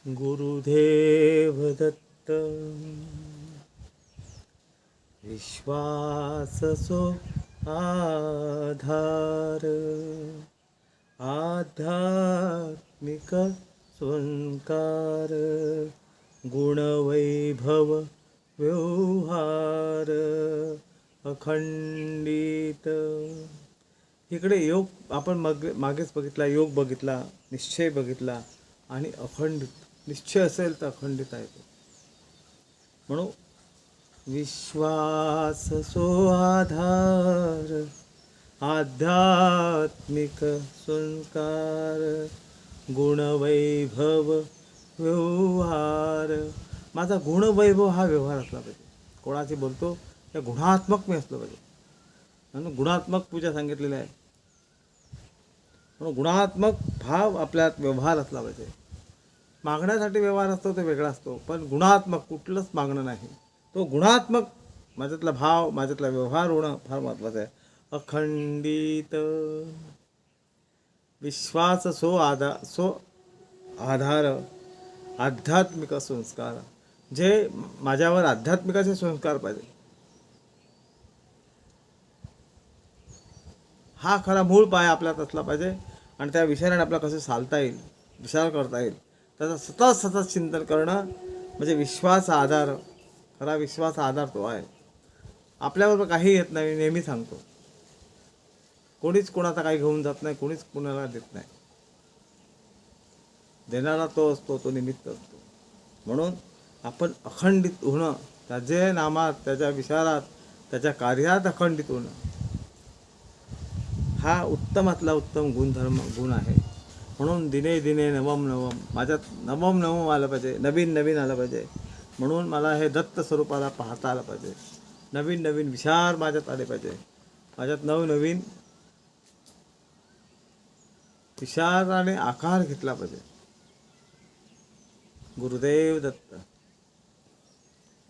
गुरुदेव दत्त विश्वास so आधार आध्यात्मिक संस्कार गुणवैभव व्यवहार अखंडित. इकडे योग आपण मागेच बघितला, योग बघितला, निश्चय बघितला आणि अखंडित. निश्चय असेल तर अखंडित आहे तो. म्हणून विश्वास सो आधार आध्यात्मिक संस्कार गुणवैभव व्यवहार. माझा गुणवैभव हा व्यवहार असला पाहिजे. कोणाशी बोलतो त्या गुणात्मक मी असलं पाहिजे. म्हणून गुणात्मक पूजा सांगितलेली आहे. म्हणून गुणात्मक भाव आपल्यात व्यवहार असला पाहिजे. मागण्यासाठी व्यवहार असतो तो वेगळा असतो, पण गुणात्मक कुठलंच मागणं नाही. तो गुणात्मक माझ्यातला भाव, माझ्यातला व्यवहार होणं फार महत्त्वाचं आहे. अखंडित विश्वास सो आधार आध्यात्मिक संस्कार. जे माझ्यावर आध्यात्मिकाचे संस्कार पाहिजे. हा खरा मूळ पाय आपल्यात असला पाहिजे. आणि त्या विचाराने आपल्याला कसं चालता येईल, विचार करता येईल, त्याचा सतत चिंतन करणं म्हणजे विश्वास आधार. खरा विश्वास आधार तो आहे. आपल्याबरोबर काही येत नाही, नेहमी सांगतो. कोणीच कोणाचा काही घेऊन जात नाही, कोणीच कोणाला देत नाही. देणारा तो असतो, तो निमित्त असतो. म्हणून आपण अखंडित होणं, त्याचे नामात, त्याच्या विचारात, त्याच्या कार्यात अखंडित होणं हा उत्तमातला उत्तम गुण आहे. म्हणून दिने दिने नवम नवम, माझ्यात नवम नवम आलं पाहिजे, नवीन नवीन आलं पाहिजे. म्हणून मला हे दत्त स्वरूपाला पाहता आलं पाहिजे. नवीन नवीन विचार माझ्यात आले पाहिजे. माझ्यात नवनवीन विचाराने आकार घेतला पाहिजे. गुरुदेव दत्त.